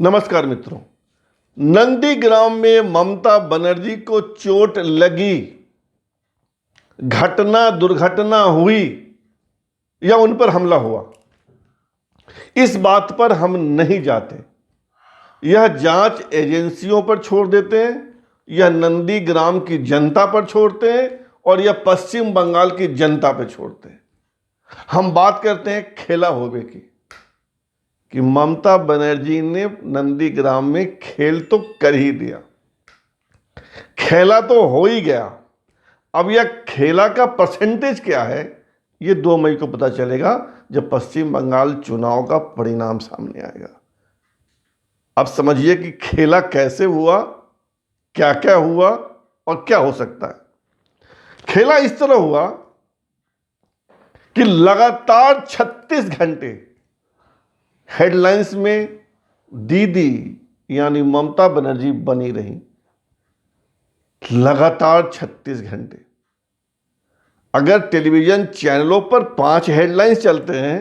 नमस्कार मित्रों। नंदीग्राम में ममता बनर्जी को चोट लगी, दुर्घटना हुई या उन पर हमला हुआ, इस बात पर हम नहीं जाते। यह जांच एजेंसियों पर छोड़ देते हैं, यह नंदीग्राम की जनता पर छोड़ते हैं और यह पश्चिम बंगाल की जनता पर छोड़ते हैं। हम बात करते हैं खेला होवे की कि ममता बनर्जी ने नंदीग्राम में खेल तो कर ही दिया, खेला तो हो ही गया। अब यह खेला का परसेंटेज क्या है, ये 2 मई को पता चलेगा जब पश्चिम बंगाल चुनाव का परिणाम सामने आएगा। अब समझिए कि खेला कैसे हुआ, क्या क्या हुआ और क्या हो सकता है। खेला इस तरह हुआ कि लगातार 36 घंटे हेडलाइंस में दीदी यानी ममता बनर्जी बनी रही, लगातार 36 घंटे। अगर टेलीविजन चैनलों पर 5 हेडलाइंस चलते हैं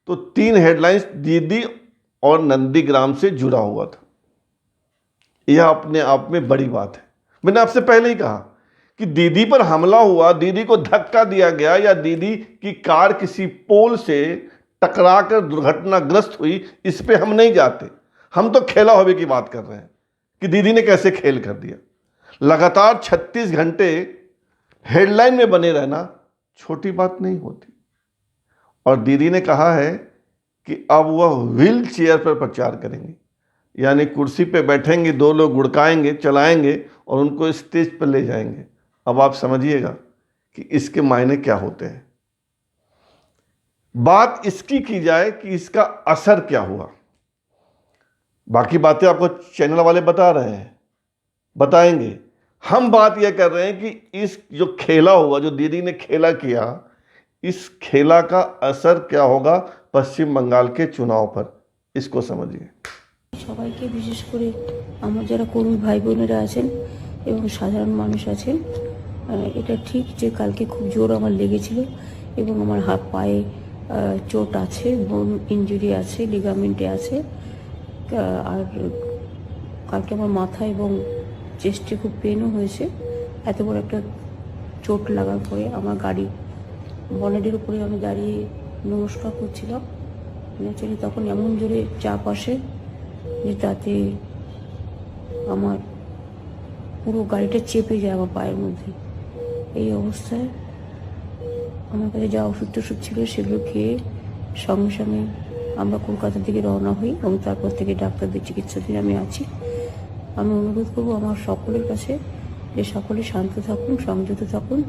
तो 3 हेडलाइंस दीदी और नंदीग्राम से जुड़ा हुआ था। यह अपने आप में बड़ी बात है। मैंने आपसे पहले ही कहा कि दीदी पर हमला हुआ, दीदी को धक्का दिया गया या दीदी की कार किसी पोल से टकराकर दुर्घटनाग्रस्त हुई, इस पे हम नहीं जाते। हम तो खेला होवे की बात कर रहे हैं कि दीदी ने कैसे खेल कर दिया। लगातार 36 घंटे हेडलाइन में बने रहना छोटी बात नहीं होती। और दीदी ने कहा है कि अब वह व्हील चेयर पर प्रचार करेंगे, यानी कुर्सी पे बैठेंगे, 2 लोग गुड़काएंगे, चलाएंगे और उनको स्टेज पर ले जाएंगे। अब आप समझिएगा कि इसके मायने क्या होते हैं। बात इसकी की जाए कि इसका असर क्या हुआ। बाकी बातें आपको चैनल वाले बता रहे हैं, बताएंगे। हम बात यह कर रहे हैं कि इस जो खेला हुआ, जो दीदी ने खेला किया, इस खेला का असर क्या होगा पश्चिम बंगाल के चुनाव पर, इसको समझिए। সবাইকে বিশেষ করে আমার যারা কর্মী ভাই বোনেরা আছেন এবং সাধারণ মানুষ আছেন, এটা ঠিক যে কালকে খুব জোর আমার লেগেছিল এবং আমার হাত পায়ে চোট আছে, বোন ইনজুরি আছে, লিগামেন্টে আছে, আর কালকে আমার মাথা এবং চেস্টে খুব পেনও হয়েছে। এত বড় একটা চোট লাগার পরে আমার গাড়ি বনেটের উপরে আমি দাঁড়িয়ে নমস্কার করছিলাম। ন্যাচারালি তখন এমন জোরে চাপ আসে যে তাতে আমার পুরো গাড়িটা চেপে যায় আমার পায়ের মধ্যে। এই অবস্থায় আমার কাছে যা ওষুধ টষুধ ছিল সেগুলো খেয়ে সঙ্গে সঙ্গে আমরা কলকাতার দিকে রওনা হই এবং তারপর থেকে ডাক্তারদের চিকিৎসাধীন আমি আছি। আমি অনুরোধ করবো আমার সকলের কাছে যে সকলে শান্ত থাকুন, সংযত থাকুন,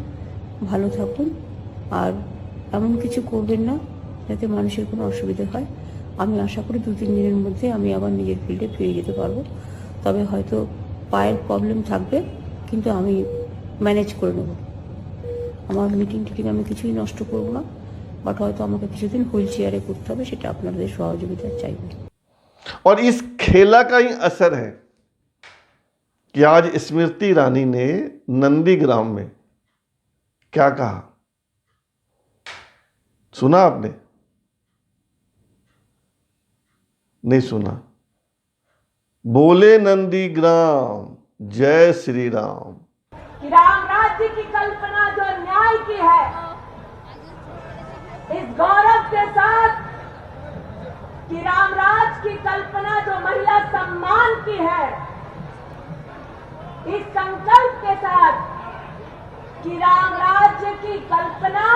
ভালো থাকুন, আর এমন কিছু করবেন না যাতে মানুষের কোনো অসুবিধা হয়। আমি আশা করি 2-3 দিনের মধ্যে আমি আবার নিজের ফিল্ডে ফিরে যেতে পারবো। তবে হয়তো পায়ের প্রবলেম থাকবে, কিন্তু আমি ম্যানেজ করে নেব। আমার মিটিং আমি কিছুই নষ্ট করব না, বাট হয়তো আমাকে কিছুদিন হুইল চেয়ারে করতে হবে, সেটা আপনাদের সহযোগিতা চাইব। और इस खेला का ही असर है कि आज स्मृति ईरानी ने नंदीग्राम में क्या कहा, सुना आपने? नहीं सुना। बोले नंदीग्राम जय श्री राम। राम राज्य की कल्पना जो न्याय की है, इस गौरव के साथ कि राम राज की कल्पना जो महिला सम्मान की है, इस संकल्प के साथ कि राम राज्य की कल्पना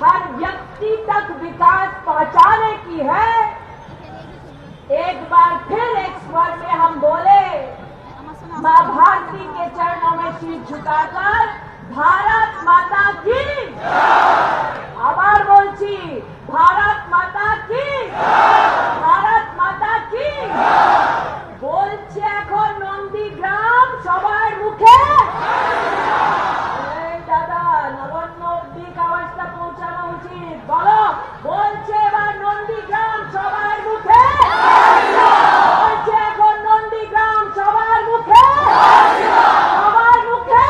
हर व्यक्ति तक विकास पहुंचाने की है, एक बार फिर एक स्वर में हम बोले, मां भारती के चरणों में सिर झुकाकर भारत माता की, आभार बोलছি भारत माता की, भारत माता की বলছে এখন নন্দীগ্রাম সবার মুখে। এই দাদা নবান্ন অব্দি আওয়াজটা পৌঁছানো উচিত, বলো। বলছে এবার নন্দীগ্রাম সবার মুখে, বলছে এখন নন্দীগ্রাম সবার মুখে, সবার মুখে।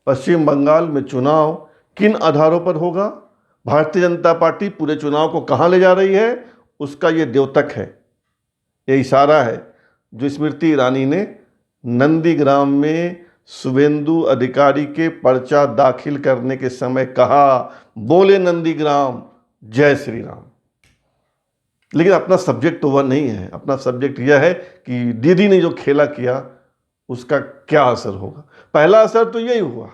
पश्चिम बंगाल में चुनाव किन आधारों पर होगा, भारतीय जनता पार्टी पूरे चुनाव को कहां ले जा रही है, उसका ये द्योतक है। ये इशारा है जो स्मृति ईरानी ने नंदीग्राम में शुभेंदु अधिकारी के पर्चा दाखिल करने के समय कहा, बोले नंदीग्राम जय श्री राम। लेकिन अपना सब्जेक्ट तो वह नहीं है। अपना सब्जेक्ट यह है कि दीदी ने जो खेला किया उसका क्या असर होगा। पहला असर तो यही हुआ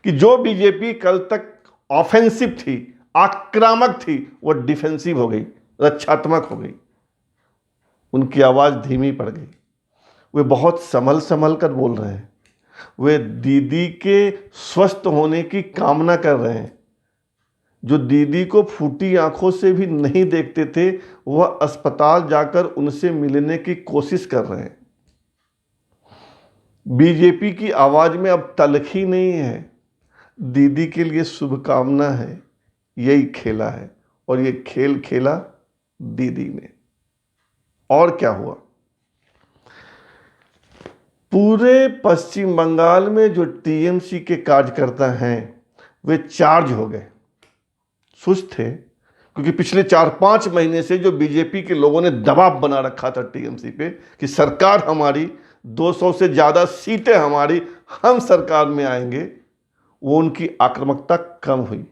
कि जो बीजेपी कल तक ऑफेंसिव थी, आक्रामक थी, वो डिफेंसिव हो गई, रक्षात्मक हो गई। उनकी आवाज़ धीमी पड़ गई। वे बहुत संभल संभल कर बोल रहे हैं। वे दीदी के स्वस्थ होने की कामना कर रहे हैं। जो दीदी को फूटी आंखों से भी नहीं देखते थे, वह अस्पताल जाकर उनसे मिलने की कोशिश कर रहे हैं। बीजेपी की आवाज में अब तलखी नहीं है, दीदी के लिए शुभकामना है। यही खेला है और ये खेल खेला दीदी ने। और क्या हुआ? पूरे पश्चिम बंगाल में जो टीएमसी के कार्यकर्ता हैं वे चार्ज हो गए। सुस्त थे क्योंकि पिछले 4-5 महीने से जो बीजेपी के लोगों ने दबाव बना रखा था टीएमसी पे कि सरकार हमारी, 200 से ज़्यादा सीटें हमारी, हम सरकार में आएंगे, वो उनकी आक्रामकता कम हुई।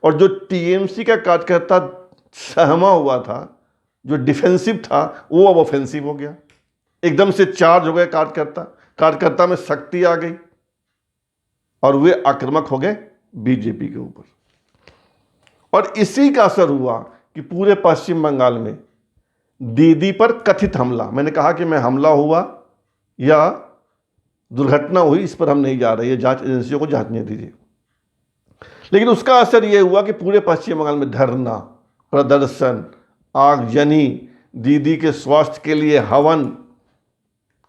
और जो टीएमसी का कार्यकर्ता सहमा हुआ था, जो डिफेंसिव था, वो अब ऑफेंसिव हो गया। एकदम से चार्ज हो गए कार्यकर्ता में शक्ति आ गई और वे आक्रामक हो गए बीजेपी के ऊपर। और इसी का असर हुआ कि पूरे पश्चिम बंगाल में दीदी पर कथित हमला, मैंने कहा कि मैं हमला हुआ या दुर्घटना हुई इस पर हम नहीं जा रहे, ये जांच एजेंसियों को जांचने दीजिए। लेकिन उसका असर यह हुआ कि पूरे पश्चिम बंगाल में धरना, प्रदर्शन, आगजनी, दीदी के स्वास्थ्य के लिए हवन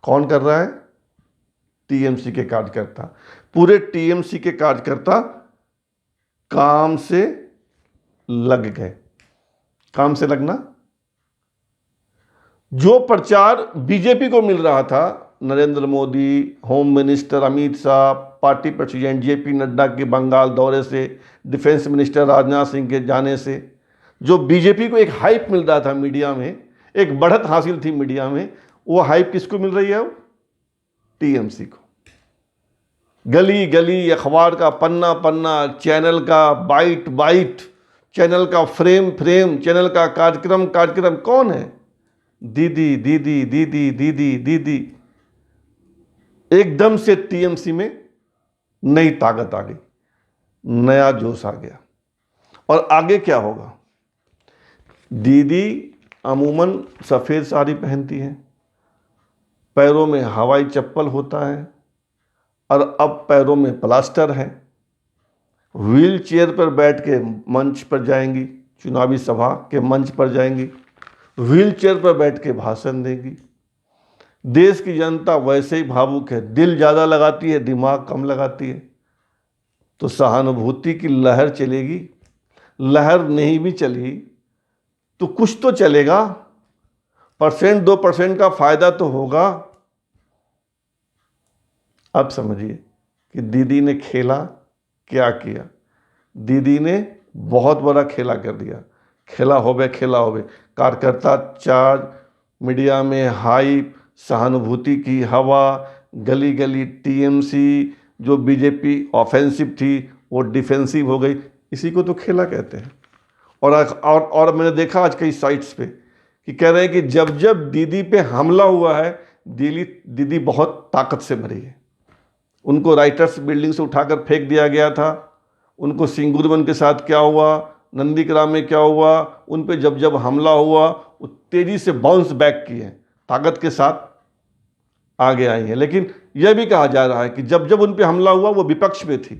कौन कर रहा है? टीएमसी के कार्यकर्ता। पूरे टीएमसी के कार्यकर्ता काम से लग गए। काम से लगना, जो प्रचार बीजेपी को मिल रहा था, Narendra Modi, home minister Amit Shah, party president JP Nadda के बंगाल दौरे से, डिफेंस मिनिस्टर राजनाथ सिंह के जाने से, जो बीजेपी को एक हाइप मिल रहा था मीडिया में, एक बढ़त हासिल थी मीडिया में, वो हाइप किसको मिल रही है? टीएमसी को। गली गली, अखबार का पन्ना पन्ना, चैनल का बाइट बाइट, चैनल का फ्रेम फ्रेम, चैनल का कार्यक्रम कार्यक्रम, कौन है? दीदी दीदी दीदी दीदी दीदी। एकदम से टीएमसी में नई ताकत आ गई, नया जोश आ गया। और आगे क्या होगा? दीदी अमूमन सफ़ेद साड़ी पहनती हैं, पैरों में हवाई चप्पल होता है और अब पैरों में प्लास्टर है। व्हील चेयर पर बैठ के मंच पर जाएंगी, चुनावी सभा के मंच पर जाएंगी, व्हील चेयर पर बैठ के भाषण देंगी। देश की जनता वैसे ही भावुक है, दिल ज़्यादा लगाती है, दिमाग कम लगाती है। तो सहानुभूति की लहर चलेगी। लहर नहीं भी चली तो कुछ तो चलेगा, 1% 2% का फायदा तो होगा। अब समझिए कि दीदी ने खेला क्या किया। दीदी ने बहुत बड़ा खेला कर दिया। खेला होवे कार्यकर्ता चार्ज, मीडिया में हाइप, सहानुभूति की हवा, गली गली टीएमसी, जो बीजेपी ऑफेंसिव थी वो डिफेंसिव हो गई। इसी को तो खेला कहते हैं। और मैंने देखा आज कई साइट्स पे कि कह रहे हैं कि जब जब दीदी पे हमला हुआ है, दीदी बहुत ताकत से भरी है। उनको राइटर्स बिल्डिंग से उठाकर फेंक दिया गया था। उनको सिंगुरवन के साथ क्या हुआ, नंदीग्राम में क्या हुआ, उन पे जब जब हमला हुआ वो तेज़ी से बाउंस बैक किए हैं, ताकत के साथ आगे आई हैं। लेकिन यह भी कहा जा रहा है कि जब जब उन पे हमला हुआ वो विपक्ष में थी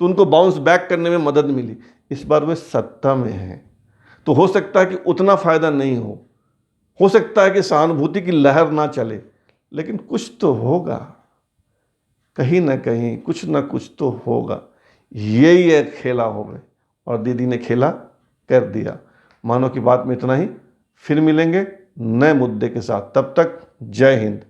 तो उनको बाउंस बैक करने में मदद मिली। इस बार वे सत्ता में हैं तो हो सकता है कि उतना फ़ायदा नहीं हो सकता है कि सहानुभूति की लहर ना चले, लेकिन कुछ तो होगा, कहीं ना कहीं कुछ ना कुछ तो होगा। यही एक खेला हो गए और दीदी ने खेला कर दिया। मानो की बात में इतना ही। फिर मिलेंगे नए मुद्दे के साथ। तब तक जय हिंद।